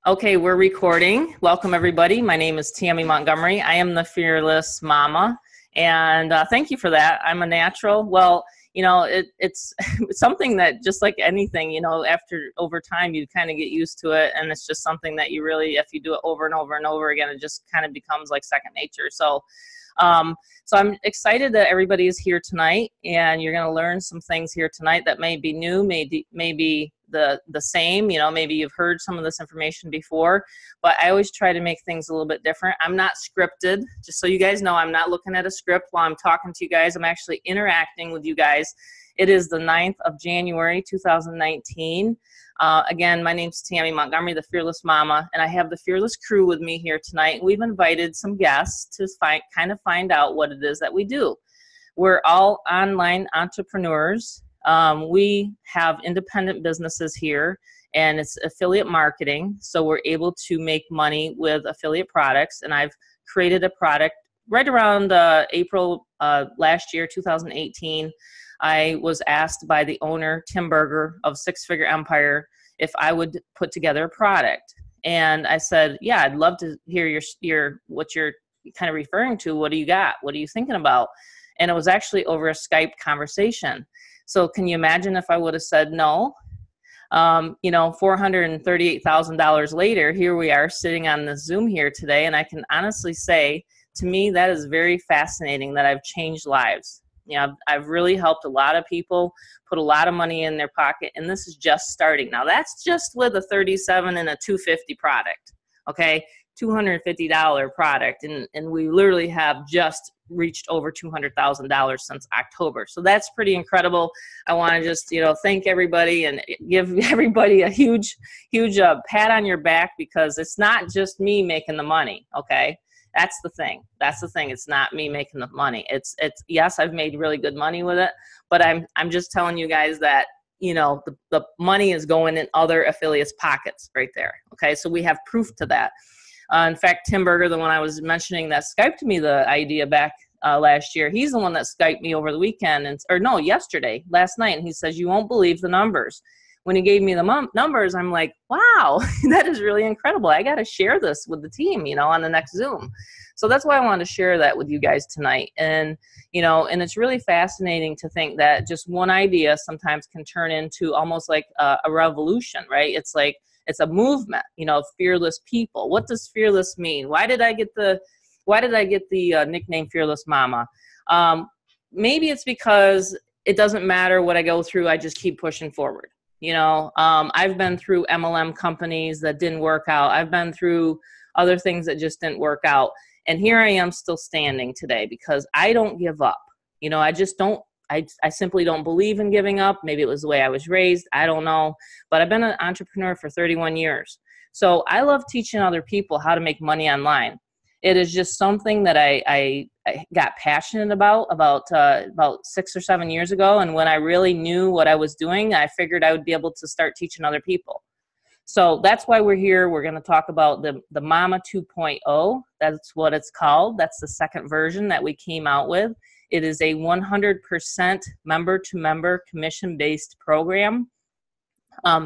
Okay, we're recording. Welcome, everybody. My name is Tammy Montgomery. I am the Fearless Mama, and thank you for that. I'm a natural. Well, it's something that, just like anything, over time, you kind of get used to it, and it's just something that you really, if you do it over and over and over again, it just kind of becomes like second nature. So I'm excited that everybody is here tonight, and you're going to learn some things here tonight that may be new, maybe the same. Maybe you've heard some of this information before, but I always try to make things a little bit different. I'm not scripted, just so you guys know. I'm not looking at a script while I'm talking to you guys. I'm actually interacting with you guys. It is the 9th of January 2019. Again, my name's Tammy Montgomery, the Fearless Mama, and I have the Fearless crew with me here tonight. We've invited some guests to find out what it is that we do. We're all online entrepreneurs. We have independent businesses here, and it's affiliate marketing. So we're able to make money with affiliate products. And I've created a product right around April last year, 2018. I was asked by the owner, Tim Berger of Six Figure Empire, if I would put together a product. And I said, yeah, I'd love to hear what you're kind of referring to. What do you got? What are you thinking about? And it was actually over a Skype conversation. So can you imagine if I would have said no? $438,000 later, here we are sitting on the Zoom here today. And I can honestly say, to me, that is very fascinating that I've changed lives. I've really helped a lot of people put a lot of money in their pocket, and this is just starting. Now, that's just with a 37 and a 250 product, okay? $250 product, and we literally have just reached over $200,000 since October. So that's pretty incredible. I want to just, thank everybody and give everybody a huge pat on your back, because it's not just me making the money, okay? That's the thing. It's not me making the money. It's yes, I've made really good money with it, but I'm just telling you guys that, the money is going in other affiliates' pockets right there. Okay. So we have proof to that. In fact, Tim Berger, the one I was mentioning that Skyped me the idea back last year, he's the one that Skyped me over the weekend, last night. And he says, you won't believe the numbers. When he gave me the numbers, I'm like, wow, that is really incredible. I got to share this with the team, on the next Zoom. So that's why I wanted to share that with you guys tonight. And, and it's really fascinating to think that just one idea sometimes can turn into almost like a revolution, right? It's like, it's a movement, fearless people. What does fearless mean? Why did I get the nickname Fearless Mama? Maybe it's because it doesn't matter what I go through. I just keep pushing forward. I've been through MLM companies that didn't work out. I've been through other things that just didn't work out. And here I am still standing today because I don't give up. I just don't. I simply don't believe in giving up. Maybe it was the way I was raised. I don't know. But I've been an entrepreneur for 31 years. So I love teaching other people how to make money online. It is just something that I got passionate about 6 or 7 years ago. And when I really knew what I was doing, I figured I would be able to start teaching other people. So that's why we're here. We're going to talk about the Mama 2.0. That's what it's called. That's the second version that we came out with. It is a 100% member-to-member commission-based program.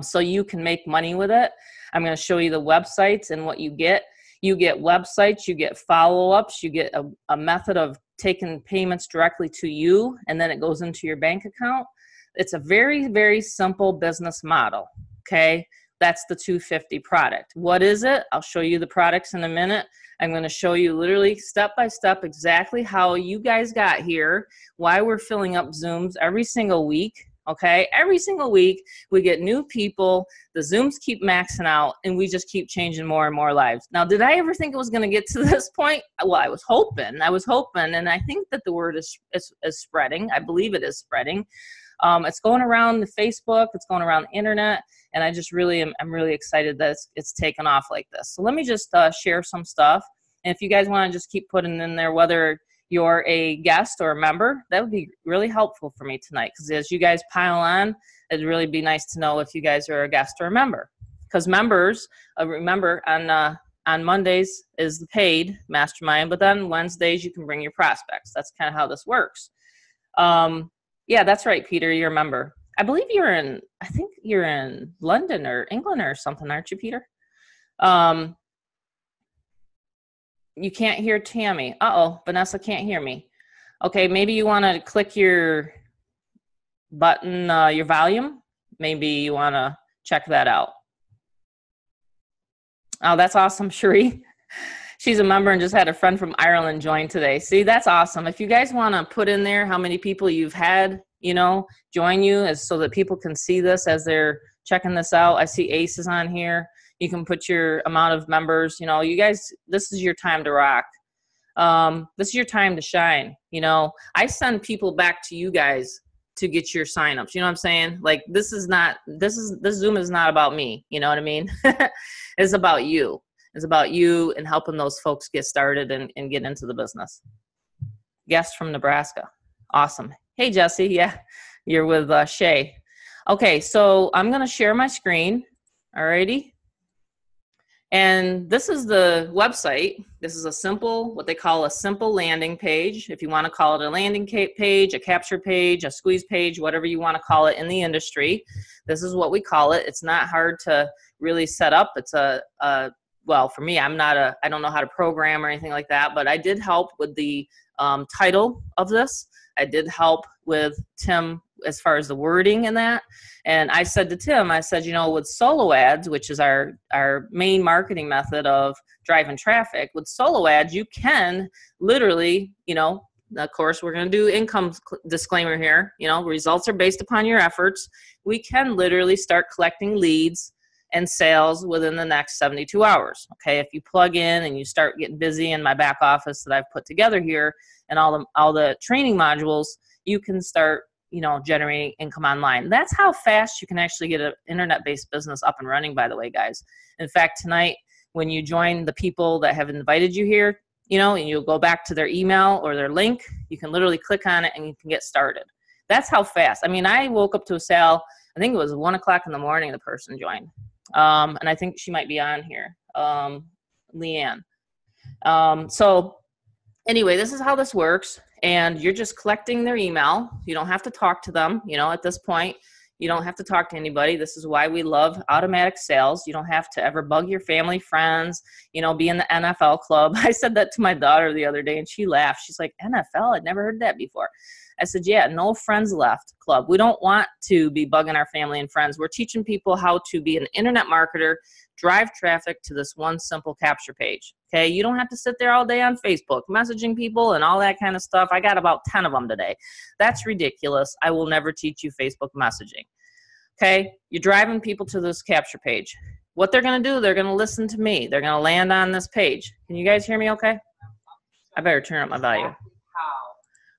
So you can make money with it. I'm going to show you the websites and what you get. You get websites, you get follow-ups, you get a method of taking payments directly to you, and then it goes into your bank account. It's a very, very simple business model, okay? That's the 250 product. What is it? I'll show you the products in a minute. I'm going to show you literally step by step exactly how you guys got here, why we're filling up Zooms every single week. Okay, every single week we get new people, the Zooms keep maxing out, and we just keep changing more and more lives. Now, did I ever think it was going to get to this point? Well, I was hoping, and I think that the word is spreading. I believe it is spreading. It's going around the Facebook, it's going around the internet, and I'm really excited that it's taken off like this. So let me just share some stuff, and if you guys want to just keep putting in there whether you're a guest or a member, that would be really helpful for me tonight, because as you guys pile on, it'd really be nice to know if you guys are a guest or a member. Because members, remember, on Mondays is the paid mastermind, but then Wednesdays you can bring your prospects. That's kind of how this works. Yeah, that's right, Peter, you're a member. I believe I think you're in London or England or something, aren't you, Peter? You can't hear Tammy. Uh-oh, Vanessa can't hear me. Okay, maybe you want to click your button, your volume. Maybe you want to check that out. Oh, that's awesome, Cherie. She's a member and just had a friend from Ireland join today. See, that's awesome. If you guys want to put in there how many people you've had, you know, join you, as so that people can see this as they're checking this out. I see Ace is on here. You can put your amount of members. You know, you guys, this is your time to rock. This is your time to shine. You know, I send people back to you guys to get your signups. You know what I'm saying? Like, this Zoom is not about me. You know what I mean? It's about you. It's about you and helping those folks get started and get into the business. Guest from Nebraska. Awesome. Hey, Jesse. Yeah, you're with Shay. Okay, so I'm going to share my screen. Alrighty. And this is the website. This is a simple, what they call a simple landing page. If you want to call it a landing page, a capture page, a squeeze page, whatever you want to call it in the industry, this is what we call it. It's not hard to really set up. It's well, for me, I don't know how to program or anything like that, but I did help with the title of this. I did help with Tim as far as the wording and that. And I said to Tim, I said, you know, with solo ads, which is our main marketing method of driving traffic, with solo ads, you can literally, you know, of course, we're going to do income disclaimer here. You know, results are based upon your efforts. We can literally start collecting leads and sales within the next 72 hours. Okay, if you plug in and you start getting busy in my back office that I've put together here and all the training modules, you can start, you know, generating income online. That's how fast you can actually get an internet-based business up and running, by the way, guys. In fact, tonight, when you join the people that have invited you here, you know, and you'll go back to their email or their link, you can literally click on it and you can get started. That's how fast. I mean, I woke up to a sale, I think it was 1 o'clock in the morning, the person joined. And I think she might be on here, Leanne. So anyway, this is how this works. And you're just collecting their email. You don't have to talk to them. You know, at this point, you don't have to talk to anybody. This is why we love automatic sales. You don't have to ever bug your family, friends, you know, be in the NFL club. I said that to my daughter the other day and she laughed. She's like, NFL? I'd never heard that before. I said, yeah, no friends left club. We don't want to be bugging our family and friends. We're teaching people how to be an internet marketer, drive traffic to this one simple capture page. Okay, you don't have to sit there all day on Facebook messaging people and all that kind of stuff. I got about 10 of them today. That's ridiculous. I will never teach you Facebook messaging. Okay, you're driving people to this capture page. What they're going to do, they're going to listen to me. They're going to land on this page. Can you guys hear me okay? I better turn up my volume.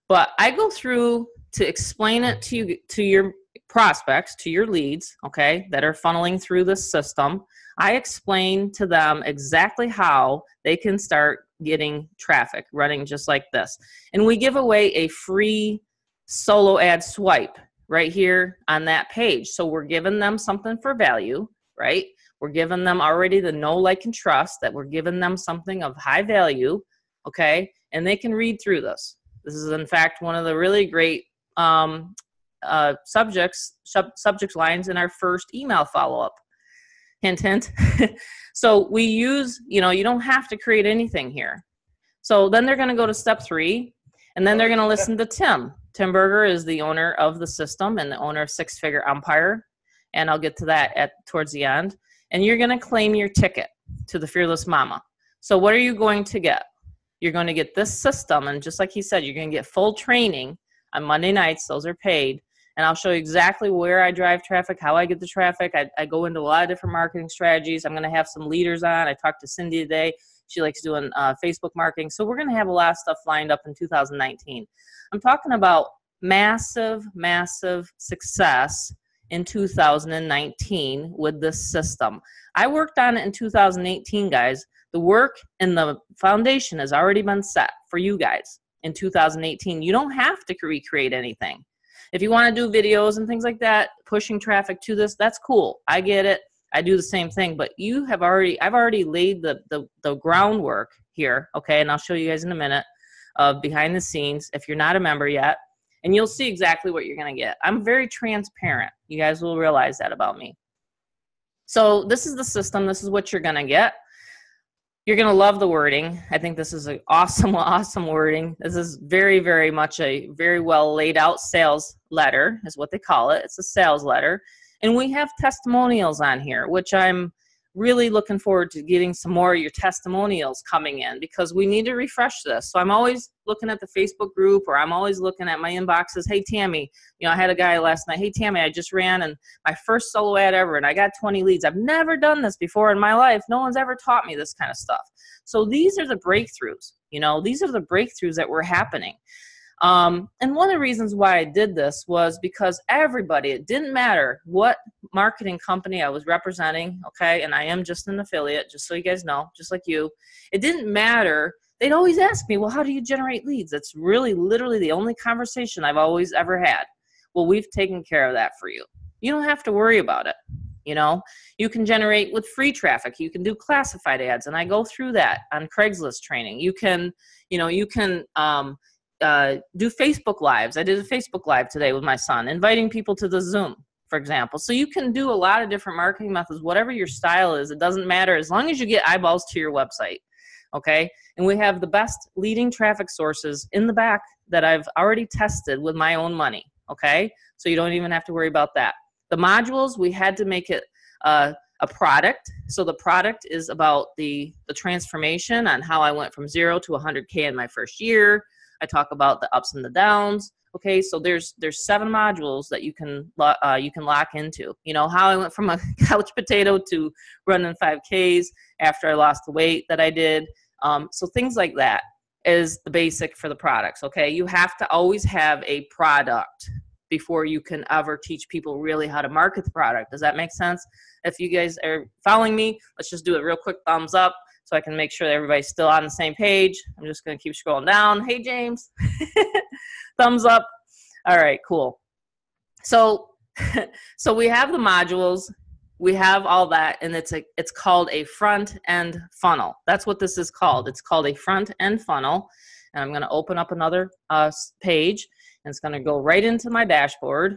But I go through to explain it to you, to your prospects, to your leads, okay, that are funneling through this system. I explain to them exactly how they can start getting traffic running just like this. And we give away a free solo ad swipe right here on that page. So we're giving them something for value, right? We're giving them already the know, like, and trust that we're giving them something of high value, okay? And they can read through this. This is, in fact, one of the really great subject lines in our first email follow-up. Hint, hint. So we use, you know, you don't have to create anything here. So then they're going to go to step 3, and then they're going to listen to Tim. Tim Berger is the owner of the system and the owner of Six Figure Empire, and I'll get to that towards the end. And you're going to claim your ticket to the Fearless Momma. So what are you going to get? You're going to get this system, and just like he said, you're going to get full training on Monday nights. Those are paid. And I'll show you exactly where I drive traffic, how I get the traffic. I go into a lot of different marketing strategies. I'm going to have some leaders on. I talked to Cindy today. She likes doing Facebook marketing. So we're going to have a lot of stuff lined up in 2019. I'm talking about massive, massive success in 2019 with this system. I worked on it in 2018, guys. The work and the foundation has already been set for you guys in 2018. You don't have to recreate anything. If you want to do videos and things like that, pushing traffic to this, that's cool. I get it. I do the same thing, but I've already laid the groundwork here, okay? And I'll show you guys in a minute of behind the scenes if you're not a member yet, and you'll see exactly what you're going to get. I'm very transparent. You guys will realize that about me. So this is the system. This is what you're going to get. You're going to love the wording. I think this is an awesome, awesome wording. This is very, very much a very well laid out sales letter is what they call it. It's a sales letter. And we have testimonials on here, which I'm really looking forward to getting some more of your testimonials coming in, because we need to refresh this. So I'm always looking at the Facebook group, or I'm always looking at my inboxes. Hey, Tammy, you know, I had a guy last night. Hey, Tammy, I just ran and my first solo ad ever, and I got 20 leads. I've never done this before in my life. No one's ever taught me this kind of stuff. So these are the breakthroughs, you know, these are the breakthroughs that were happening. And one of the reasons why I did this was because everybody, it didn't matter what marketing company I was representing, okay, and I am just an affiliate, just so you guys know, just like you. It didn't matter. They'd always ask me, well, how do you generate leads? That's really literally the only conversation I've always ever had. Well, we've taken care of that for you. You don't have to worry about it. You know, you can generate with free traffic. You can do classified ads, and I go through that on Craigslist training. You can, you know, you can do Facebook Lives. I did a Facebook Live today with my son, inviting people to the Zoom, for example. So you can do a lot of different marketing methods, whatever your style is. It doesn't matter as long as you get eyeballs to your website, okay? And we have the best leading traffic sources in the back that I've already tested with my own money, okay? So you don't even have to worry about that. The modules, we had to make it a product. So the product is about the transformation on how I went from 0 to 100K in my first year. I talk about the ups and the downs. Okay, so there's 7 modules that you can lock into. You know, how I went from a couch potato to running 5Ks after I lost the weight that I did. So things like that is the basic for the products. Okay, you have to always have a product before you can ever teach people really how to market the product. Does that make sense? If you guys are following me, let's just do a real quick thumbs up so I can make sure that everybody's still on the same page. I'm just going to keep scrolling down. Hey, James. Thumbs up. All right, cool. So we have the modules. We have all that, and it's called a front-end funnel. That's what this is called. It's called a front-end funnel. And I'm going to open up another page, and it's going to go right into my dashboard.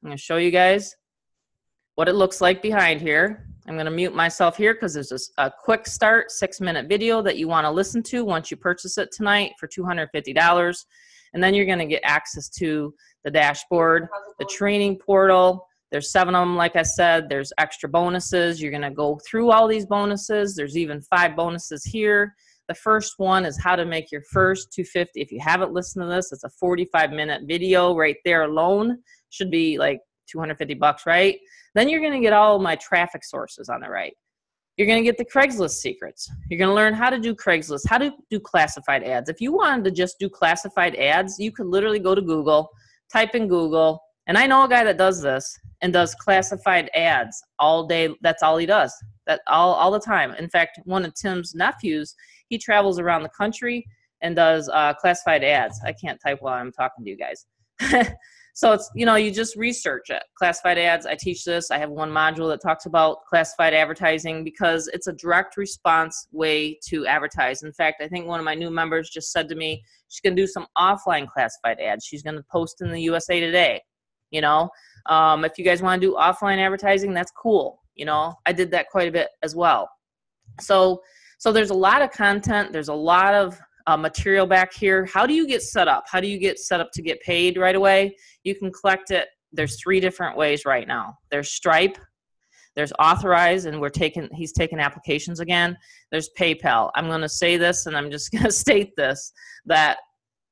I'm going to show you guys what it looks like behind here. I'm going to mute myself here because there's just a quick start 6-minute video that you want to listen to once you purchase it tonight for $250. And then you're going to get access to the dashboard, the training portal. There's 7 of them, like I said. There's extra bonuses. You're going to go through all these bonuses. There's even 5 bonuses here. The first one is how to make your first $250. If you haven't listened to this, it's a 45-minute video right there alone. Should be like $250, right? Then you're going to get all of my traffic sources on the right. You're going to get the Craigslist secrets. You're going to learn how to do Craigslist, how to do classified ads. If you wanted to just do classified ads, you could literally go to Google, type in Google, and I know a guy that does this and does classified ads all day. That's all he does, that all the time. In fact, one of Tim's nephews, he travels around the country and does classified ads. I can't type while I'm talking to you guys. So it's, you know, you just research it. Classified ads, I teach this. I have one module that talks about classified advertising because it's a direct response way to advertise. In fact, I think one of my new members just said to me, she's going to do some offline classified ads. She's going to post in the USA Today. You know, if you guys want to do offline advertising, that's cool. You know, I did that quite a bit as well. So there's a lot of content. There's a lot of material back here. How do you get set up? How do you get set up to get paid right away? You can collect it. There's 3 different ways right now. There's Stripe, there's Authorize, and he's taking applications again. There's PayPal. I'm going to say this, and I'm just going to state this, that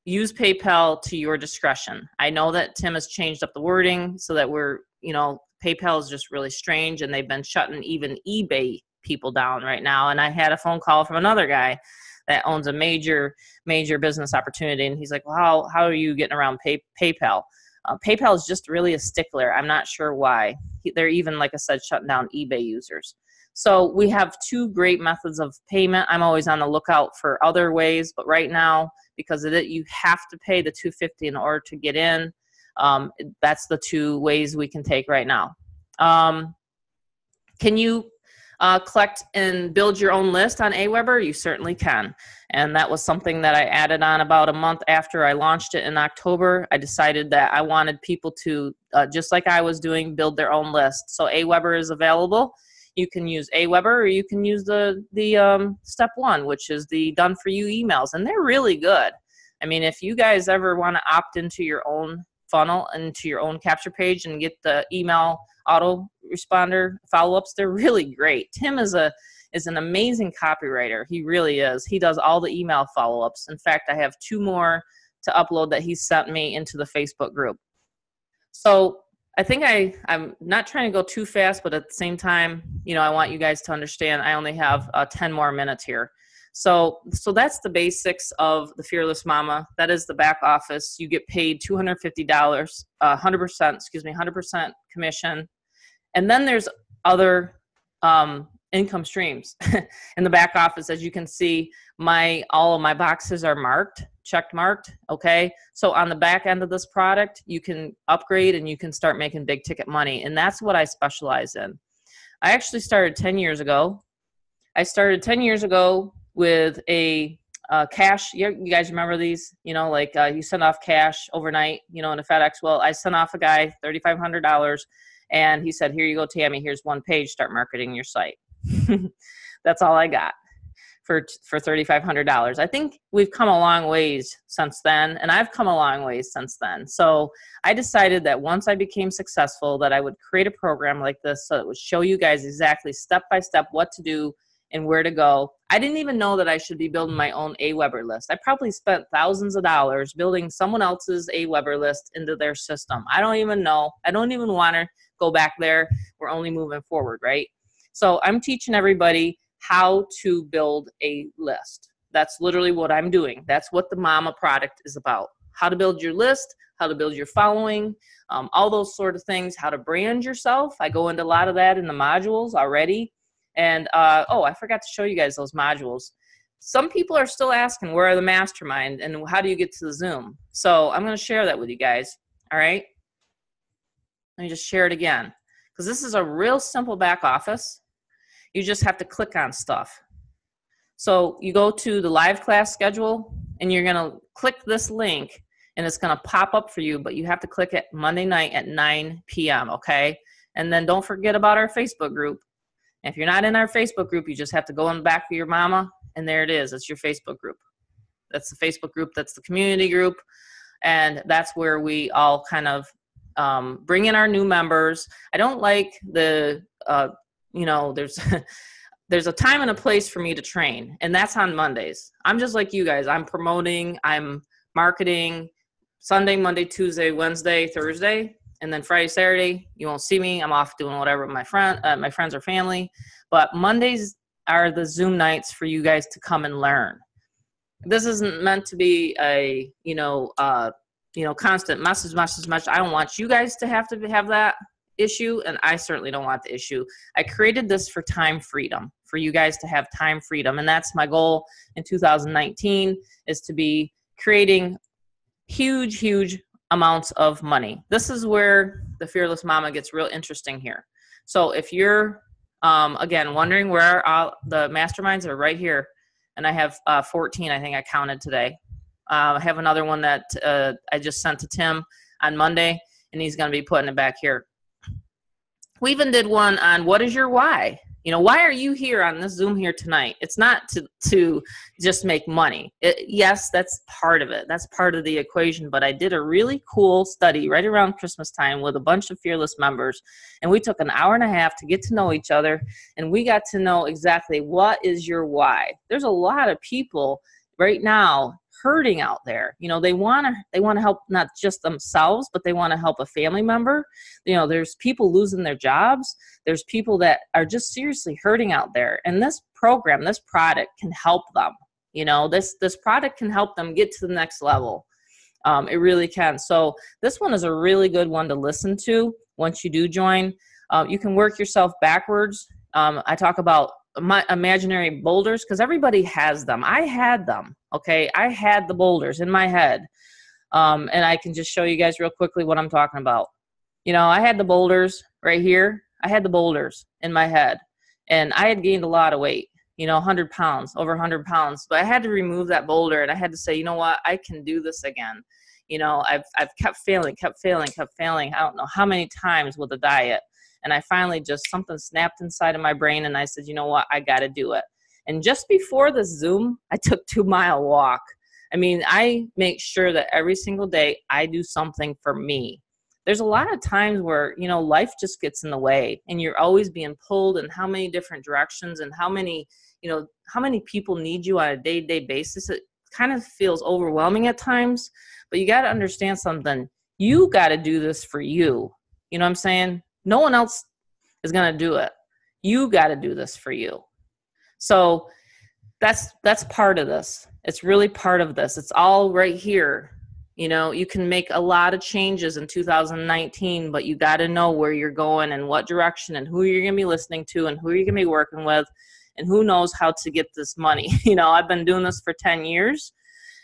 use PayPal to your discretion. I know that Tim has changed up the wording so that PayPal is just really strange, and they've been shutting even eBay people down right now. And I had a phone call from another guy that owns a major business opportunity, and he's like, well, how are you getting around PayPal? PayPal is just really a stickler. I'm not sure why. They're even, like I said, shutting down eBay users. So we have 2 great methods of payment. I'm always on the lookout for other ways, but right now, because of it, you have to pay the $250 in order to get in. That's the 2 ways we can take right now. Can you collect and build your own list on Aweber? You certainly can. And that was something that I added on about a month after I launched it in October. I decided that I wanted people to, just like I was doing, build their own list. So Aweber is available. You can use Aweber, or you can use the step one, which is the done for you emails, and they're really good. I mean, if you guys ever want to opt into your own funnel, into your own capture page, and get the email auto responder follow-ups, they're really great. Tim is an amazing copywriter. He really is. He does all the email follow-ups. In fact, I have 2 more to upload that he sent me into the Facebook group. So I think I'm not trying to go too fast, but at the same time, you know, I want you guys to understand I only have 10 more minutes here. So that's the basics of the Fearless Mama. That is the back office. You get paid $250, 100% commission. And then there's other income streams in the back office. As you can see, all of my boxes are checked marked. Okay. So on the back end of this product, you can upgrade and you can start making big ticket money. And that's what I specialize in. I actually started 10 years ago. I started 10 years ago with a cash. You guys remember these? You know, like you send off cash overnight, you know, in a FedEx. Well, I sent off a guy $3,500 and he said, here you go, Tammy, here's 1 page, start marketing your site. That's all I got for $3,500. I think we've come a long ways since then, and I've come a long ways since then. So I decided that once I became successful, that I would create a program like this so it would show you guys exactly step by step what to do and where to go. I didn't even know that I should be building my own Aweber list. I probably spent thousands of dollars building someone else's Aweber list into their system. I don't even know. I don't even want to go back there. We're only moving forward, right? So I'm teaching everybody how to build a list. That's literally what I'm doing. That's what the Mama product is about. How to build your list, how to build your following, all those sort of things, how to brand yourself. I go into a lot of that in the modules already. And, oh, I forgot to show you guys those modules. Some people are still asking, where are the mastermind and how do you get to the Zoom? So I'm going to share that with you guys. All right. Let me just share it again, because this is a real simple back office. You just have to click on stuff. So you go to the live class schedule and you're going to click this link and it's going to pop up for you, but you have to click it Monday night at 9 p.m. Okay. And then don't forget about our Facebook group. If you're not in our Facebook group, you just have to go in the back of your mama, and there it is. It's your Facebook group. That's the Facebook group. That's the community group. And that's where we all kind of bring in our new members. I don't like the, you know, there's a time and a place for me to train, and that's on Mondays. I'm just like you guys. I'm promoting, I'm marketing Sunday, Monday, Tuesday, Wednesday, Thursday. And then Friday, Saturday, you won't see me. I'm off doing whatever with my friends or family. But Mondays are the Zoom nights for you guys to come and learn. This isn't meant to be a, constant message. I don't want you guys to have that issue, and I certainly don't want the issue. I created this for time freedom, for you guys to have time freedom. And that's my goal in 2019, is to be creating huge amounts of money. This is where the Fearless Mama gets real interesting here. So if you're, again, wondering where the masterminds are, right here. And I have 14, I think I counted today. I have another one that I just sent to Tim on Monday, and he's going to be putting it back here. We even did one on what is your why? You know, why are you here on this Zoom here tonight? It's not to just make money. Yes, that's part of it. That's part of the equation. But I did a really cool study right around Christmas time with a bunch of Fearless members. And we took an hour and a half to get to know each other. And we got to know exactly what is your why. There's a lot of people right now hurting out there. You know, they want to help not just themselves, but they want to help a family member. You know, there's people losing their jobs. There's people that are just seriously hurting out there. And this program, this product can help them. You know, this product can help them get to the next level. It really can. So this one is a really good one to listen to once you do join. You can work yourself backwards. I talk about my imaginary boulders, because everybody has them. I had them. Okay. I had the boulders in my head. And I can just show you guys real quickly what I'm talking about. You know, I had the boulders right here. I had the boulders in my head, and I had gained a lot of weight, you know, 100 pounds, over 100 pounds, but I had to remove that boulder, and I had to say, you know what, I can do this again. You know, I've kept failing. I don't know how many times with the diet. And I finally just, something snapped inside of my brain and I said, you know what, I got to do it. And just before the Zoom, I took 2-mile walk. I mean, I make sure that every single day I do something for me. There's a lot of times where, you know, life just gets in the way and you're always being pulled in how many different directions and how many, you know, how many people need you on a day-to-day basis. It kind of feels overwhelming at times, but you got to understand something. You got to do this for you. You know what I'm saying? No one else is going to do it. You got to do this for you. So that's part of this. It's really part of this. It's all right here. You know, you can make a lot of changes in 2019, but you got to know where you're going and what direction and who you're going to be listening to and who you're going to be working with and who knows how to get this money. You know, I've been doing this for 10 years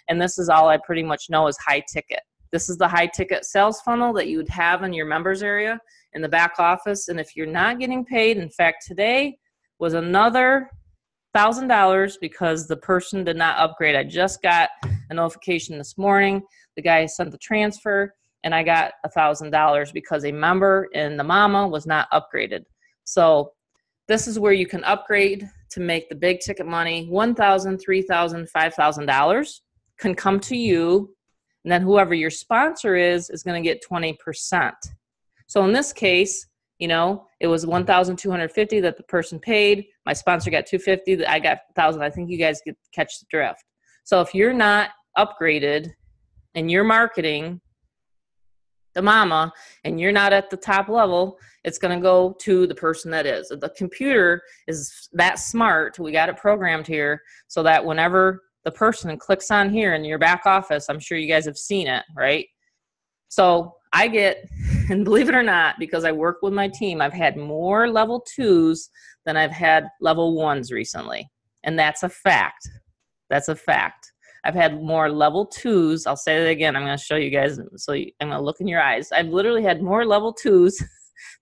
and this is all I pretty much know is high ticket. This is the high ticket sales funnel that you would have in your members area in the back office. And if you're not getting paid, in fact, today was another $1,000 because the person did not upgrade. I just got a notification this morning. The guy sent the transfer and I got $1,000 because a member in the mama was not upgraded. So this is where you can upgrade to make the big ticket money. $1,000, $3,000, $5,000 can come to you. And then whoever your sponsor is going to get 20%. So in this case, you know, it was $1,250 that the person paid. My sponsor got $250. I got $1,000. I think you guys catch the drift. So if you're not upgraded and you're marketing the mama and you're not at the top level, it's going to go to the person that is. The computer is that smart. We got it programmed here so that whenever the person clicks on here in your back office, I'm sure you guys have seen it, right? So I get, and believe it or not, because I work with my team, I've had more level 2s than I've had level 1s recently. And that's a fact. That's a fact. I've had more level 2s. I'll say that again. I'm going to show you guys. So I'm going to look in your eyes. I've literally had more level 2s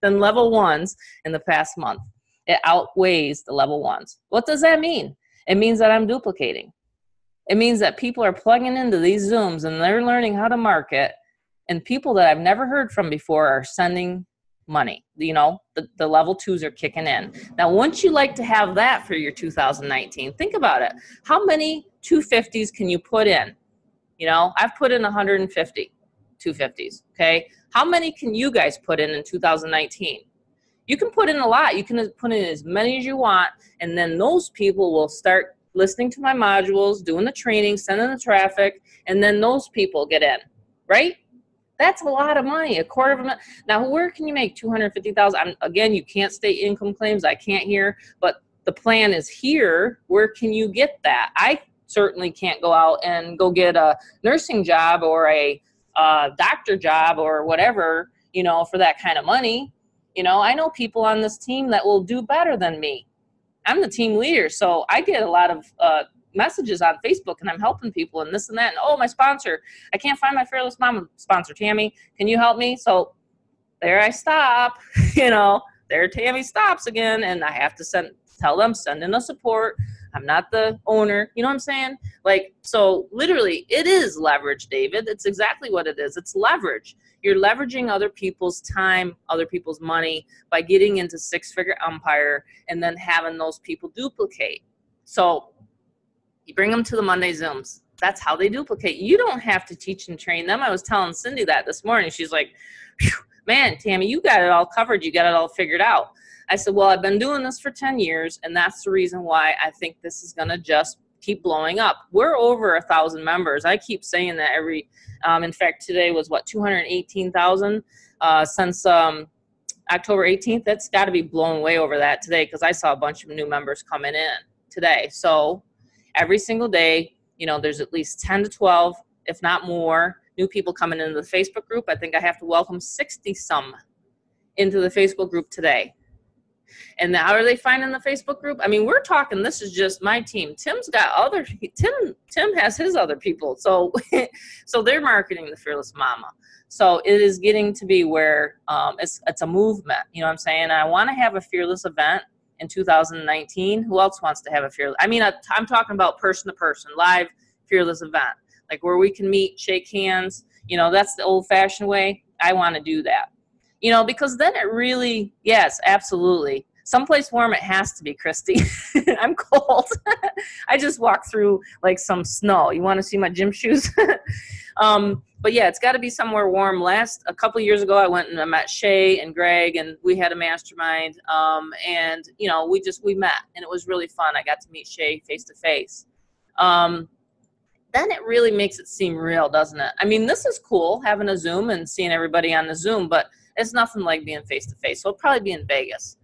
than level 1s in the past month. It outweighs the level 1s. What does that mean? It means that I'm duplicating. It means that people are plugging into these Zooms and they're learning how to market. And people that I've never heard from before are sending money. You know, the level 2s are kicking in. Now, wouldn't you like to have that for your 2019? Think about it. How many 250s can you put in? You know, I've put in 150 250s. Okay. How many can you guys put in 2019? You can put in a lot. You can put in as many as you want. And then those people will start listening to my modules, doing the training, sending the traffic, and then those people get in, right? That's a lot of money, $250,000. Now, where can you make $250,000? Again, you can't state income claims. I can't hear, but the plan is here. Where can you get that? I certainly can't go out and go get a nursing job or a doctor job or whatever, you know, for that kind of money. You know, I know people on this team that will do better than me. I'm the team leader, so I get a lot of messages on Facebook and I'm helping people and this and that. And oh, my sponsor, I can't find my Fearless Momma sponsor. Tammy, can you help me? So there I stop, you know, there Tammy stops again. And I have to tell them, send in a support. I'm not the owner. You know what I'm saying? Like, so literally it is leverage, David. It's exactly what it is. It's leverage. You're leveraging other people's time, other people's money by getting into six-figure empire and then having those people duplicate. So you bring them to the Monday Zooms. That's how they duplicate. You don't have to teach and train them. I was telling Cindy that this morning. She's like, man, Tammy, you got it all covered. You got it all figured out. I said, well, I've been doing this for 10 years, and that's the reason why I think this is going to just keep blowing up. We're over 1,000 members. I keep saying that every, in fact, today was what, 218,000 since October 18th. That's got to be blown way over that today because I saw a bunch of new members coming in today. So every single day, you know, there's at least 10 to 12, if not more, new people coming into the Facebook group. I think I have to welcome 60 some into the Facebook group today. And how are they finding the Facebook group? I mean, we're talking, this is just my team. Tim's got other, Tim has his other people. So, so they're marketing the Fearless Momma. So it is getting to be where it's a movement. You know what I'm saying? I want to have a Fearless event in 2019. Who else wants to have a Fearless? I mean, I'm talking about person to person, live Fearless event, like where we can meet, shake hands. You know, that's the old fashioned way. I want to do that. You know, because then it really, yes, absolutely. Someplace warm it has to be, Christy. I'm cold. I just walked through like some snow. You want to see my gym shoes? But yeah, it's got to be somewhere warm. A couple of years ago, I went and I met Shay and Greg, and we had a mastermind. And you know, we met, and it was really fun. I got to meet Shay face to face. Then it really makes it seem real, doesn't it? I mean, this is cool, having a Zoom and seeing everybody on the Zoom, but it's nothing like being face to face. So it'll probably be in Vegas.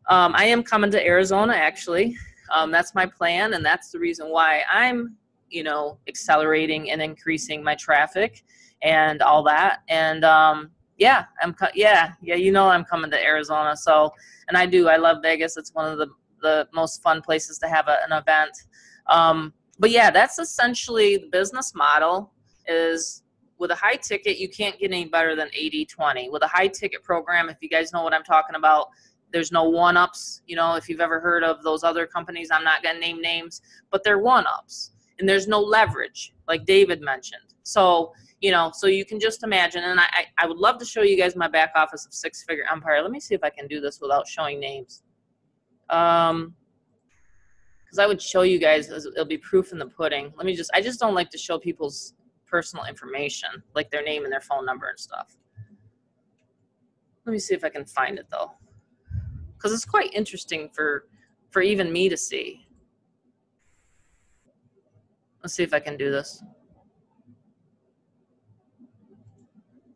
I am coming to Arizona, actually. That's my plan, and that's the reason why I'm, you know, accelerating and increasing my traffic and all that. And yeah, you know, I'm coming to Arizona. So, and I love Vegas. It's one of the most fun places to have an event. But yeah, that's essentially the business model. Is with a high ticket, you can't get any better than 80-20. With a high ticket program, if you guys know what I'm talking about, there's no one-ups. You know, if you've ever heard of those other companies, I'm not going to name names, but they're one-ups. And there's no leverage, like David mentioned. So, you know, so you can just imagine. And I would love to show you guys my back office of Six Figure Empire. Let me see if I can do this without showing names. Because I would show you guys, it'll be proof in the pudding. I just don't like to show people's personal information, like their name and their phone number and stuff. Let me see if I can find it though, because it's quite interesting for even me to see. Let's see if I can do this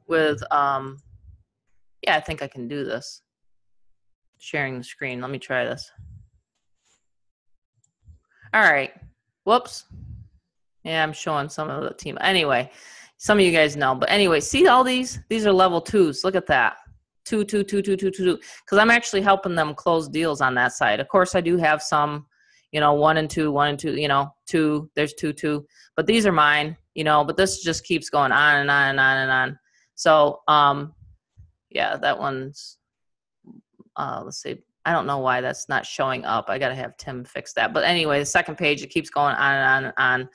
with, yeah, I think I can do this. Sharing the screen. Let me try this. All right. Whoops. Yeah, I'm showing some of the team. Anyway, some of you guys know. But anyway, see all these? These are level 2s. Look at that. 2, 2, 2, 2, 2, 2, 2. Because I'm actually helping them close deals on that side. Of course, I do have some, you know, 1 and 2, 1 and 2, you know, 2. There's 2, 2. But these are mine, you know, but this just keeps going on and on and on and on. So, yeah, that one's, let's see. I don't know why that's not showing up. I got to have Tim fix that. But anyway, the second page, it keeps going on and on and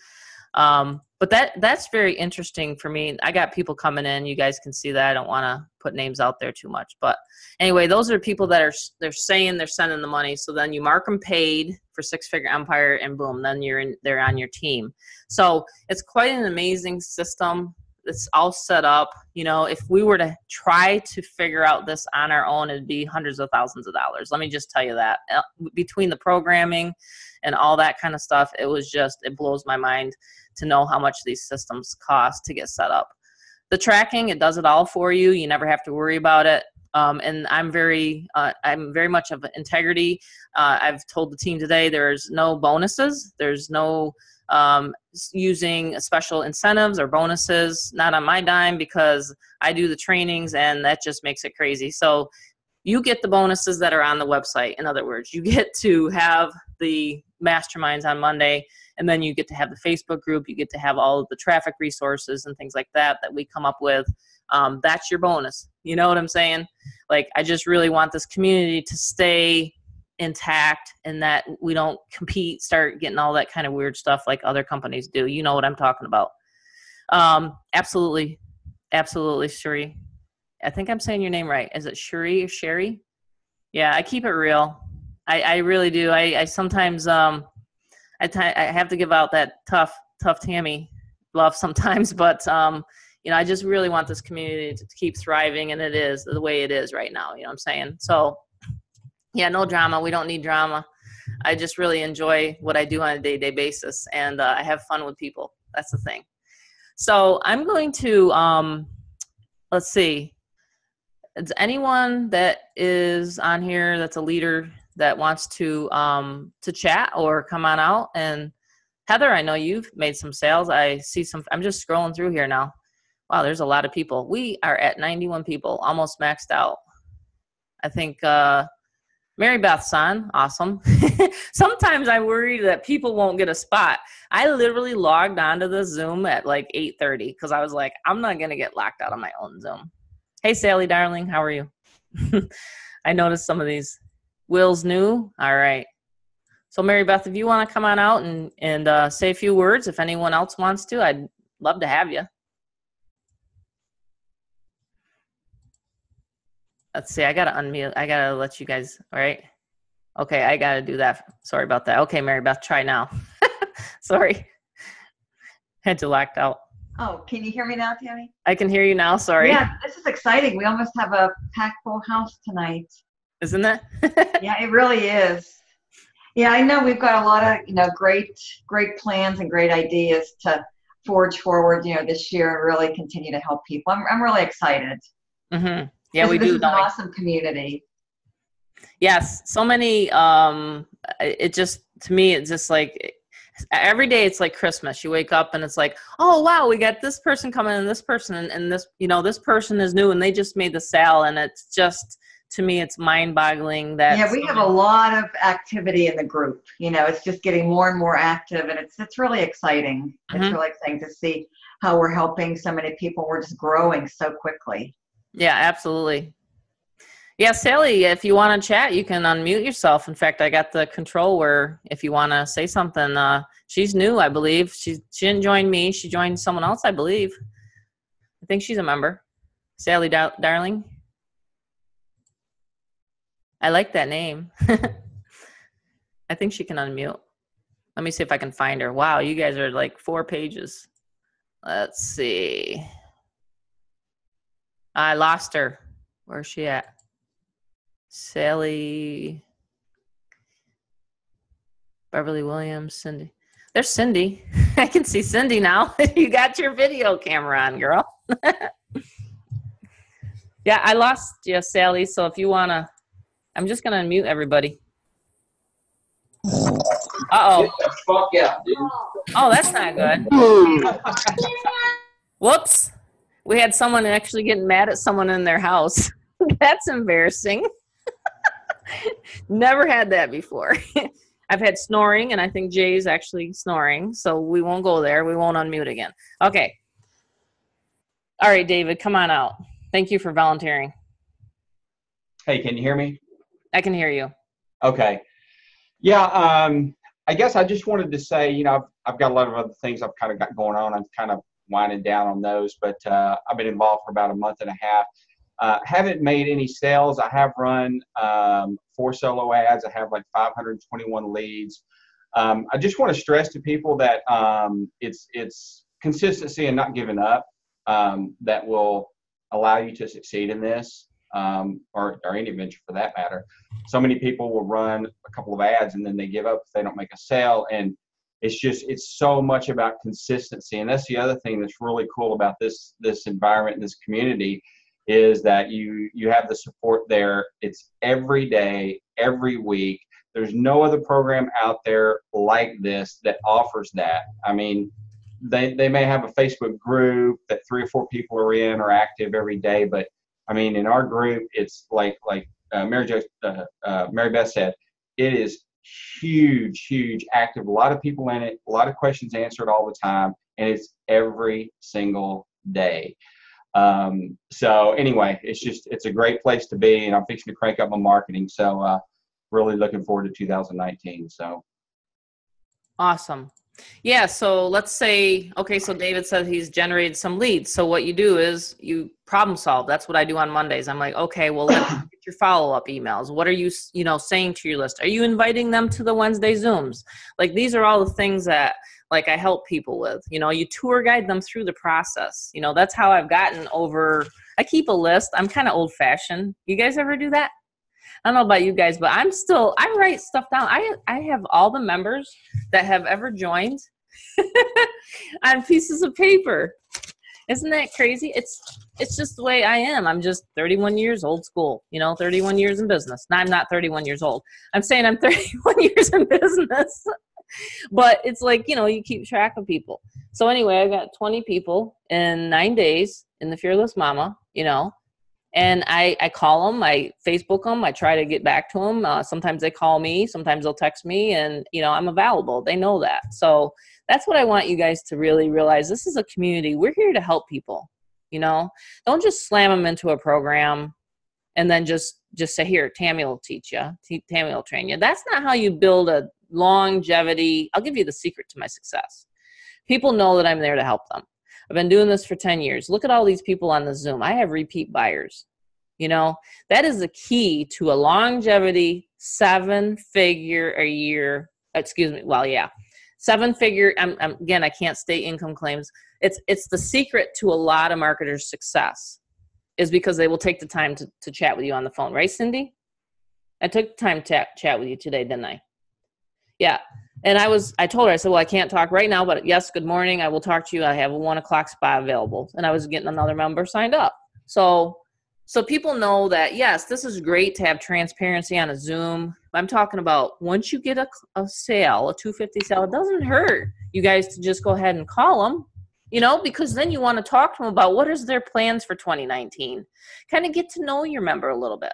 on. But that's very interesting for me. I got people coming in. You guys can see that. I don't want to put names out there too much. But anyway, those are people that they're saying they're sending the money. So then you mark them paid for Six Figure Empire, and boom, then they're on your team. So it's quite an amazing system. It's all set up. You know, if we were to try to figure out this on our own, it'd be hundreds of thousands of dollars. Let me just tell you that. Between the programming and all that kind of stuff, it blows my mind to know how much these systems cost to get set up. The tracking, it does it all for you. You never have to worry about it. And I'm very much of integrity. I've told the team today there's no bonuses. There's no using special incentives or bonuses, not on my dime, because I do the trainings and that just makes it crazy. So you get the bonuses that are on the website. In other words, you get to have the masterminds on Monday, and then you get to have the Facebook group. You get to have all of the traffic resources and things like that we come up with. That's your bonus. You know what I'm saying? Like, I just really want this community to stay intact, and that we don't start getting all that kind of weird stuff like other companies do. You know what I'm talking about. Absolutely, Shuri. I think I'm saying your name right. Is it Shuri or Sherry? Yeah, I keep it real. I really do. I sometimes I have to give out that tough Tammy love sometimes, but you know, I just really want this community to keep thriving, and it is the way it is right now. You know what I'm saying? So yeah, no drama. We don't need drama. I just really enjoy what I do on a day-to-day basis, and I have fun with people. That's the thing. So I'm going to, let's see. Is anyone that is on here that's a leader that wants to chat or come on out? And Heather, I know you've made some sales. I see some. I'm just scrolling through here now. Wow, there's a lot of people. We are at 91 people, almost maxed out. I think Mary Beth's on. Awesome. Sometimes I worry that people won't get a spot. I literally logged onto the Zoom at like 8:30 because I was like, I'm not going to get locked out on my own Zoom. Hey, Sally, darling, how are you? I noticed some of these. Will's new. All right. So Mary Beth, if you want to come on out and say a few words, if anyone else wants to, I'd love to have you. Let's see. I got to unmute. I got to let you guys, all right? Okay, I got to do that. Sorry about that. Okay, Mary Beth, try now. Sorry. Had to lock out. Oh, can you hear me now, Tammy? I can hear you now. Sorry. Yeah, this is exciting. We almost have a packed full house tonight. Isn't it? Yeah, it really is. Yeah, I know we've got a lot of, great plans and great ideas to forge forward, this year and really continue to help people. I'm really excited. Mm-hmm. Yeah, we this do. This is an awesome community. Yes, so many. It just, to me, it's just like every day it's like Christmas. You wake up and it's like, oh wow, we got this person coming and this person and this, this person is new and they just made the sale, and it's just, to me, it's mind-boggling that. Yeah, we have a lot of activity in the group. It's just getting more and more active, and it's really exciting. Mm-hmm. It's really exciting to see how we're helping so many people. We're just growing so quickly. Yeah, absolutely. Yeah, Sally, if you want to chat, you can unmute yourself. In fact, I got the control where if you want to say something, she's new, I believe. She didn't join me. She joined someone else, I believe. I think she's a member. Sally, darling. I like that name. I think she can unmute. Let me see if I can find her. Wow, you guys are like 4 pages. Let's see. I lost her. Where's she at? Sally, Beverly Williams, Cindy. There's Cindy. I can see Cindy now. You got your video camera on, girl. Yeah, I lost you, Sally. So if you want to, I'm just going to unmute everybody. Uh-oh. Fuck yeah, dude. Oh, that's not good. Whoops. We had someone actually getting mad at someone in their house. That's embarrassing. Never had that before. I've had snoring, and I think Jay's actually snoring, so we won't go there. We won't unmute again. Okay. All right, David, come on out. Thank you for volunteering. Hey, can you hear me? I can hear you. Okay. Yeah, I guess I just wanted to say, I've got a lot of other things I've kind of got going on. I'm kind of winding down on those, but I've been involved for about a month and a half. Haven't made any sales. I have run 4 solo ads. I have like 521 leads. I just want to stress to people that it's consistency and not giving up that will allow you to succeed in this, or any venture for that matter. So many people will run a couple of ads and then they give up if they don't make a sale. And it's so much about consistency. And that's the other thing that's really cool about this environment and this community, is that you have the support there. It's every day, every week. There's no other program out there like this that offers that. I mean, they may have a Facebook group that 3 or 4 people are in or active every day, but I mean, in our group, it's like Mary Beth said, it is huge, active. A lot of people in it, a lot of questions answered all the time, and it's every single day. So anyway, it's a great place to be, and I'm fixing to crank up my marketing. So really looking forward to 2019. So awesome. Yeah. So let's say, okay, so David said he's generated some leads. So what you do is you problem solve. That's what I do on Mondays. I'm like, okay, well, let's get your follow-up emails. What are you, saying to your list? Are you inviting them to the Wednesday Zooms? Like, these are all the things that, like, I help people with. You tour guide them through the process. That's how I've gotten over. I keep a list. I'm kind of old-fashioned. You guys ever do that? I don't know about you guys, but I write stuff down. I have all the members that have ever joined on pieces of paper. Isn't that crazy? It's just the way I am. I'm just 31 years old school, 31 years in business. No, I'm not 31 years old. I'm saying I'm 31 years in business. But it's like, you keep track of people. So anyway, I got 20 people in 9 days in the Fearless Momma, and I call them, I Facebook them, I try to get back to them. Sometimes they call me, sometimes they'll text me, and, I'm available. They know that. So that's what I want you guys to really realize. This is a community. We're here to help people, Don't just slam them into a program and then just say, here, Tammy will teach you. Tammy will train you. That's not how you build a longevity. I'll give you the secret to my success. People know that I'm there to help them. I've been doing this for 10 years. Look at all these people on the Zoom. I have repeat buyers. You know, that is the key to a longevity 7-figure a year. Excuse me. Well, yeah, 7-figure. Again, I can't state income claims. It's the secret to a lot of marketers' success is because they will take the time to chat with you on the phone. Right, Cindy? I took the time to chat with you today, didn't I? Yeah. And I told her, I said, well, I can't talk right now, but yes, good morning. I will talk to you. I have a 1 o'clock spot available. And I was getting another member signed up. So people know that, yes, this is great to have transparency on a Zoom. I'm talking about once you get a sale, a 250 sale, it doesn't hurt you guys to just go ahead and call them, you know, because then you want to talk to them about what is their plans for 2019. Kind of get to know your member a little bit.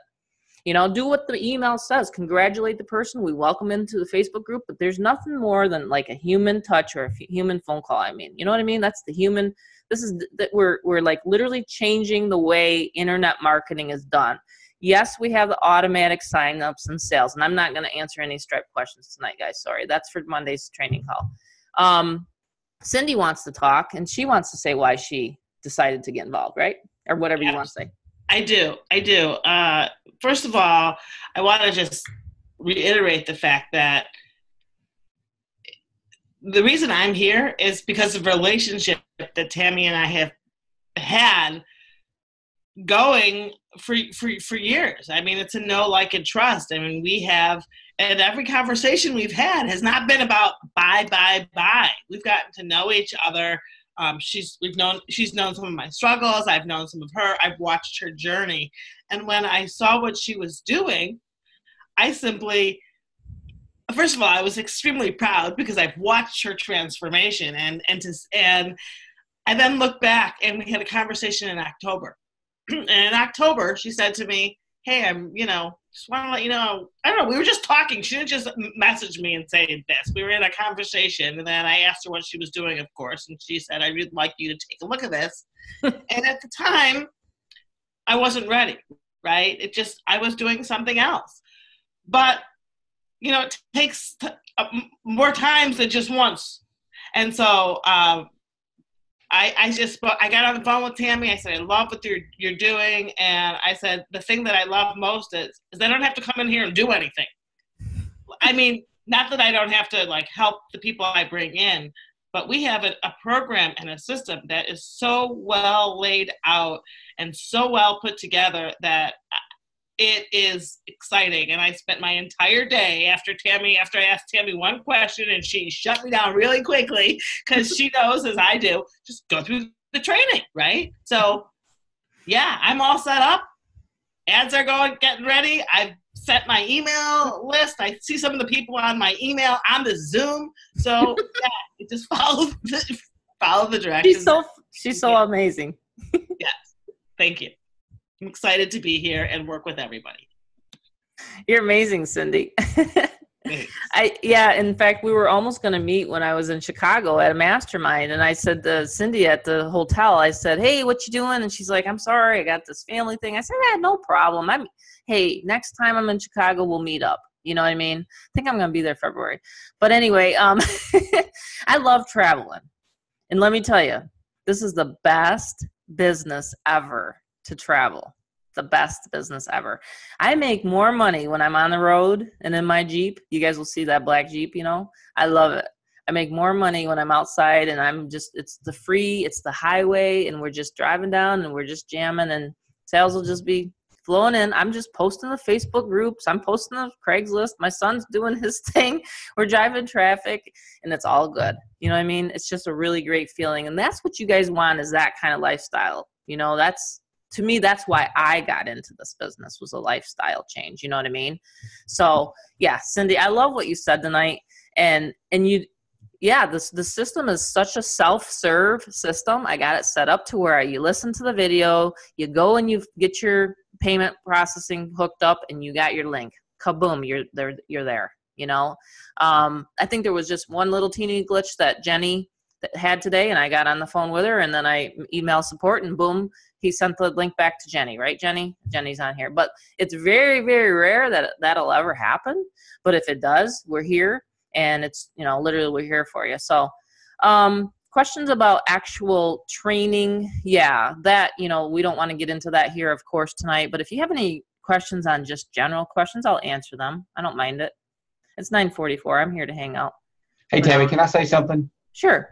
You know, do what the email says. Congratulate the person. We welcome into the Facebook group, but there's nothing more than like a human touch or a human phone call. I mean, you know what I mean? That's the human. This is that we're like literally changing the way internet marketing is done. Yes, we have the automatic signups and sales, and I'm not going to answer any Stripe questions tonight, guys. Sorry, that's for Monday's training call. Cindy wants to talk, and she wants to say why she decided to get involved, right? Or whatever you want to say. I do. First of all, I want to just reiterate the fact that the reason I'm here is because of the relationship that Tammy and I have had going for years. I mean, it's a know, like, and trust. I mean, we have, and every conversation we've had has not been about buy. We've gotten to know each other. She's known some of my struggles. I've known some of her. I've watched her journey. And when I saw what she was doing, I simply, first of all, I was extremely proud because I've watched her transformation and I then looked back and we had a conversation in October. And in October, she said to me, hey, just want to let you know, I don't know, we were just talking. She didn't just message me and say this. We were in a conversation, and then I asked her what she was doing, of course, and she said, I really like you to take a look at this. And at the time, I wasn't ready, right? I was doing something else. But, it takes more times than just once. And so I got on the phone with Tammy. I said, I love what you're doing. And I said, the thing that I love most is I don't have to come in here and do anything. I mean, not that I don't have to help the people I bring in, but we have a program and a system that is so well laid out and so well put together that it is exciting. And I spent my entire day after I asked Tammy one question and she shut me down really quickly because she knows, as I do, just go through the training, right? So yeah, I'm all set up. Ads are getting ready. I've set my email list. I see some of the people on my email on the Zoom. So yeah, just follow the directions. She's so amazing. Yes. Thank you. I'm excited to be here and work with everybody. You're amazing, Cindy. In fact, we were almost going to meet when I was in Chicago at a mastermind. And I said to Cindy at the hotel, I said, hey, what you doing? And she's like, I'm sorry, I got this family thing. I said, no problem. Hey, next time I'm in Chicago, we'll meet up. You know what I mean? I think I'm going to be there February. But anyway, I love traveling. And let me tell you, this is the best business ever to travel. The best business ever. I make more money when I'm on the road and in my Jeep. You guys will see that black Jeep, I love it. I make more money when I'm outside and it's the highway and we're just driving down and we're just jamming and sales will just be flowing in. I'm just posting the Facebook groups. I'm posting the Craigslist. My son's doing his thing. We're driving traffic and it's all good. You know what I mean? It's just a really great feeling. And that's what you guys want, is that kind of lifestyle. To me, that's why I got into this business, was a lifestyle change. You know what I mean? So yeah, Cindy, I love what you said tonight. And the system is such a self-serve system. I got it set up to where you listen to the video, you go and you get your payment processing hooked up and you got your link. Kaboom, you're there. I think there was just one little teeny glitch that Jenny had today, and I got on the phone with her and then I emailed support and boom, he sent the link back to Jenny, right, Jenny? Jenny's on here. But it's very, very rare that that'll ever happen. But if it does, we're here and it's, literally we're here for you. So questions about actual training, yeah, that, we don't want to get into that here, of course, tonight. But if you have any questions on just general questions, I'll answer them. I don't mind it. It's 9:44. I'm here to hang out. Hey, Tammy, can I say something? Sure.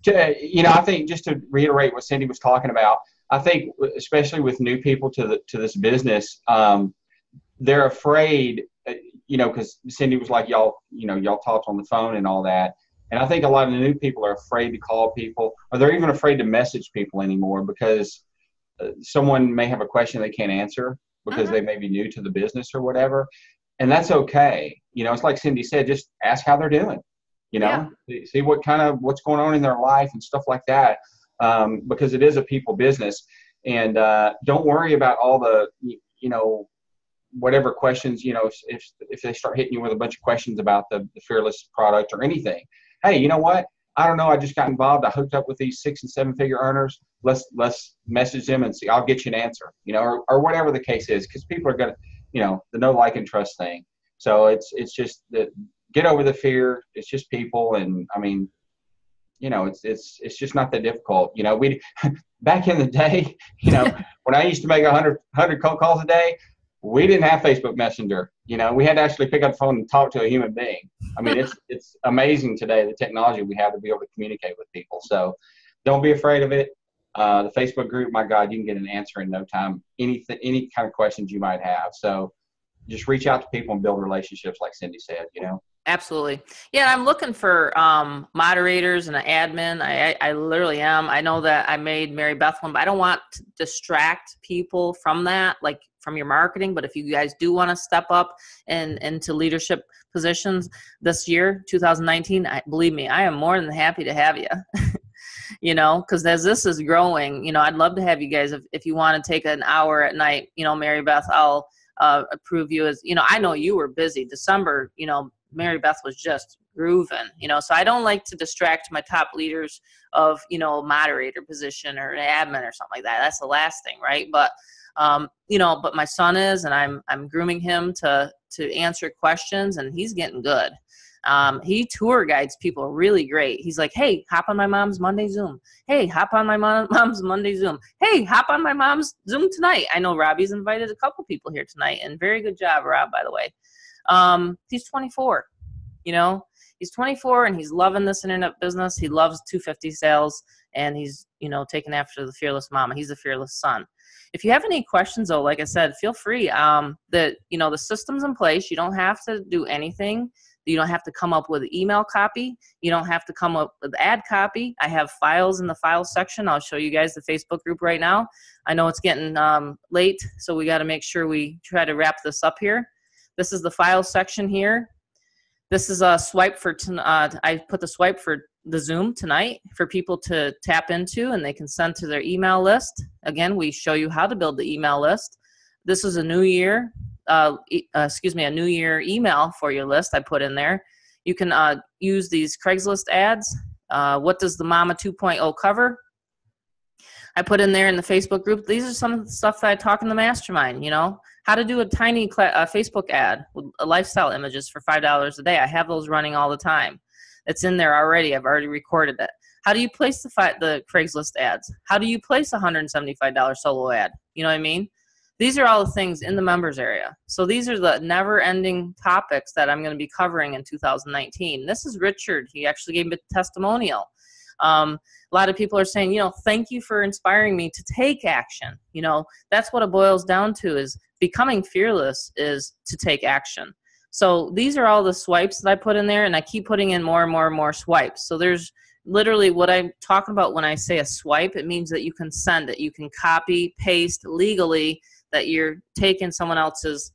I think just to reiterate what Cindy was talking about, I think especially with new people to this business, they're afraid, because Cindy was like, y'all talked on the phone and all that. And I think a lot of the new people are afraid to call people, or they're even afraid to message people anymore because someone may have a question they can't answer because they may be new to the business or whatever. And that's okay. It's like Cindy said, just ask how they're doing, see what's going on in their life and stuff like that. Because it is a people business, and don't worry about all the, whatever questions, if they start hitting you with a bunch of questions about the Fearless product or anything. Hey, you know what? I don't know. I just got involved. I hooked up with these 6- and 7-figure earners. Let's message them and see. I'll get you an answer, or whatever the case is, because people are going to, the know, like, and trust thing. So it's just that, get over the fear. It's just people. And I mean, it's just not that difficult. We back in the day, when I used to make 100 cold calls a day, we didn't have Facebook Messenger. We had to actually pick up the phone and talk to a human being. I mean, it's amazing today, the technology we have to be able to communicate with people. So don't be afraid of it. The Facebook group, my God, you can get an answer in no time. Any kind of questions you might have. So just reach out to people and build relationships, like Cindy said. Absolutely. Yeah, I'm looking for moderators and an admin. I literally am. I know that I made Mary Beth one, but I don't want to distract people from that, like from your marketing. But if you guys do want to step up into leadership positions this year, 2019, believe me, I am more than happy to have you. Because as this is growing, I'd love to have you guys, if you want to take an hour at night, Mary Beth, I'll approve you as, I know you were busy. December, Mary Beth was just grooving, so I don't like to distract my top leaders of, moderator position or an admin or something like that. That's the last thing, right? But, but my son is, and I'm grooming him to answer questions, and he's getting good. He tour guides people really great. He's like, hey, hop on my mom's Monday Zoom. Hey, hop on my mom's Monday Zoom. Hey, hop on my mom's Zoom tonight. I know Robbie's invited a couple people here tonight, and very good job, Rob, by the way. He's 24, he's 24 and he's loving this internet business. He loves 250 sales, and he's, taking after the Fearless Mama. He's a fearless son. If you have any questions though, like I said, feel free. The system's in place. You don't have to do anything. You don't have to come up with an email copy. You don't have to come up with ad copy. I have files in the files section. I'll show you guys the Facebook group right now. I know it's getting late, so we got to make sure we try to wrap this up here. This is the file section here. This is a swipe for, I put the swipe for the Zoom tonight for people to tap into, and they can send to their email list. Again, we show you how to build the email list. This is a new year, a new year email for your list I put in there. You can use these Craigslist ads. What does the Mama 2.0 cover? I put in there in the Facebook group. These are some of the stuff that I talk in the mastermind, how to do a tiny Facebook ad with lifestyle images for $5 a day. I have those running all the time. It's in there already. I've already recorded it. How do you place the Craigslist ads? How do you place a $175 solo ad? You know what I mean? These are all the things in the members area. So these are the never-ending topics that I'm going to be covering in 2019. This is Richard. He actually gave me a testimonial. A lot of people are saying, thank you for inspiring me to take action. That's what it boils down to, is becoming fearless is to take action. So these are all the swipes that I put in there, and I keep putting in more and more and more swipes. So there's literally what I'm talking about when I say a swipe. It means that you can send it. You can copy, paste legally, that you're taking someone else's,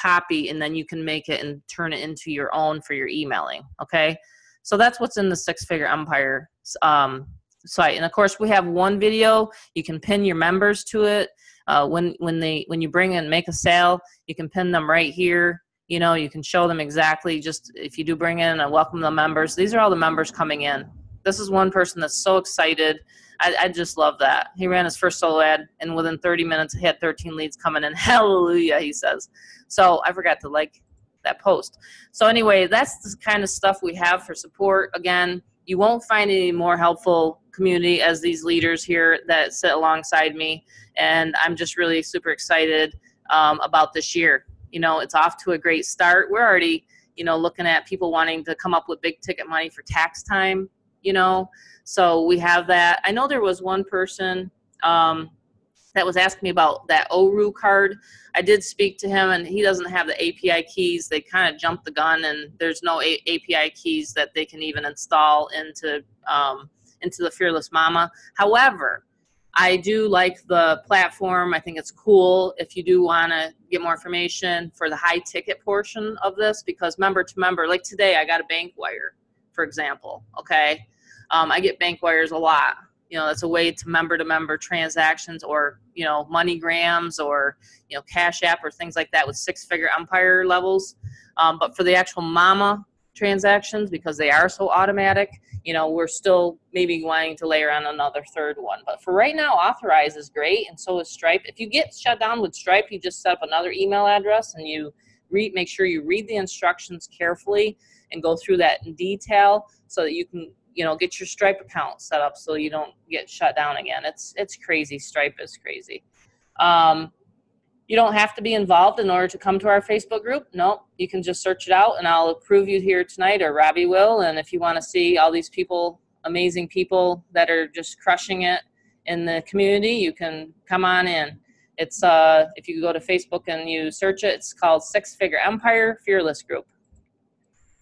copy, and then you can make it and turn it into your own for your emailing. Okay. So that's what's in the Six Figure Empire site. And of course, we have one video. You can pin your members to it. When you bring in, make a sale, you can pin them right here. You can show them exactly, just if you do bring in and welcome the members. These are all the members coming in. This is one person that's so excited. I just love that. He ran his first solo ad, and within 30 minutes, he had 13 leads coming in. Hallelujah, he says. So I forgot to like that post. So anyway, that's the kind of stuff we have for support. Again, you won't find any more helpful community as these leaders here that sit alongside me. And I'm just really super excited about this year. You know, it's off to a great start. We're already, you know, looking at people wanting to come up with big ticket money for tax time, you know. So we have that. I know there was one person that was asking me about that ORU card. I did speak to him, and he doesn't have the API keys. They kind of jumped the gun, and there's no API keys that they can even install into the Fearless Momma. However, I do like the platform. I think it's cool if you do want to get more information for the high ticket portion of this, because member to member, like today I got a bank wire, for example, okay? I get bank wires a lot. You know, that's a way to member transactions, or, you know, MoneyGrams, or, you know, Cash App, or things like that with 6-figure empire levels. But for the actual Momma transactions, because they are so automatic, you know, we're still maybe wanting to layer on another third one. But for right now, Authorize is great, and so is Stripe. If you get shut down with Stripe, you just set up another email address, and you make sure you read the instructions carefully and go through that in detail, so that you can, you know, get your Stripe account set up so you don't get shut down again. It's crazy. Stripe is crazy. You don't have to be involved in order to come to our Facebook group. No, you can just search it out, and I'll approve you here tonight, or Robbie will. And if you want to see all these people, amazing people that are just crushing it in the community, you can come on in. It's if you go to Facebook and you search it, it's called 6-Figure Empire Fearless Group.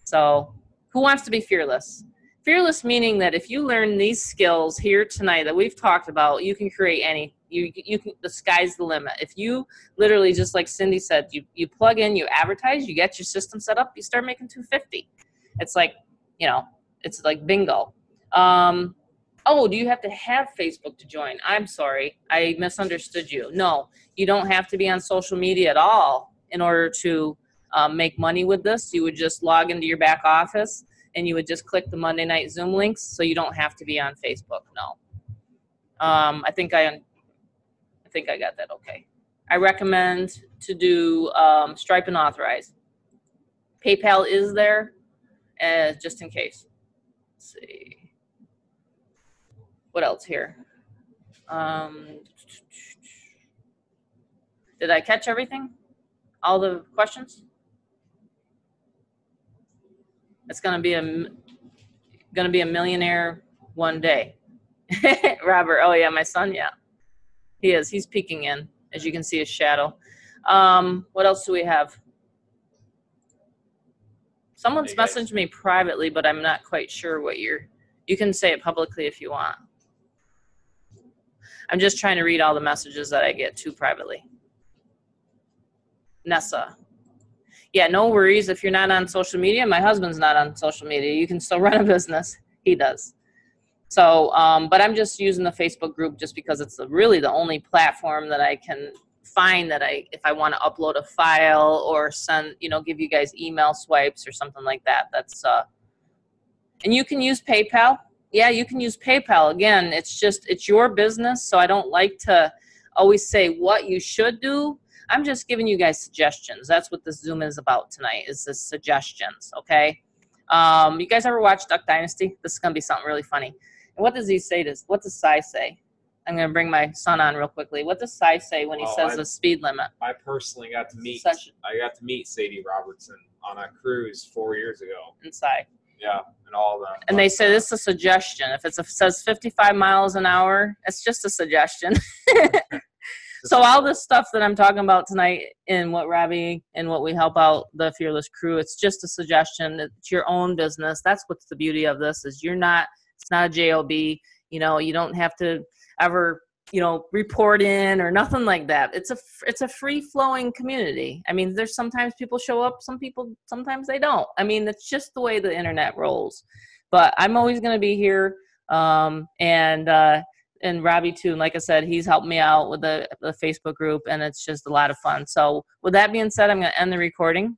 So who wants to be fearless? Fearless meaning that if you learn these skills here tonight that we've talked about, you can create any. You can, the sky's the limit. If you literally, just like Cindy said, you plug in, you advertise, you get your system set up, you start making $250. It's like, you know, it's like bingo. Oh, do you have to have Facebook to join? I'm sorry, I misunderstood you. No, you don't have to be on social media at all in order to make money with this. You would just log into your back office, and you would just click the Monday night Zoom links, so you don't have to be on Facebook. No. I think I got that okay. I recommend to do Stripe and Authorize. PayPal is there, just in case. Let's see. What else here? Did I catch everything? All the questions? It's gonna be a millionaire one day. Robert, oh yeah, my son, yeah. He is. He's peeking in, as you can see his shadow. What else do we have? Someone's messaged me privately, but I'm not quite sure what you can say it publicly if you want. I'm just trying to read all the messages that I get too privately. Nessa. Yeah, no worries if you're not on social media. My husband's not on social media. You can still run a business. He does. So, but I'm just using the Facebook group just because it's really the only platform that I can find that if I want to upload a file or send, you know, give you guys email swipes or something like that. That's, and you can use PayPal. Yeah, you can use PayPal. Again, it's your business. So I don't like to always say what you should do. I'm just giving you guys suggestions. That's what this Zoom is about tonight, is the suggestions, okay? You guys ever watch Duck Dynasty? This is going to be something really funny. And what does he say what does Cy say? I'm going to bring my son on real quickly. What does Cy say when he says the speed limit? I personally got to meet Sadie Robertson on a cruise 4 years ago. And Cy. Yeah, and all that. And they say this is a suggestion. If it says 55 miles an hour, it's just a suggestion. So all this stuff that I'm talking about tonight, and what Robbie and what we help out the Fearless crew, it's just a suggestion. It's your own business. That's what's the beauty of this, is it's not a JOB. You know, you don't have to ever, you know, report in or nothing like that. It's a free flowing community. I mean, there's sometimes people show up, sometimes they don't. I mean, it's just the way the internet rolls. But I'm always going to be here. And Robbie too. And like I said, he's helped me out with the Facebook group, and it's just a lot of fun. So with that being said, I'm going to end the recording.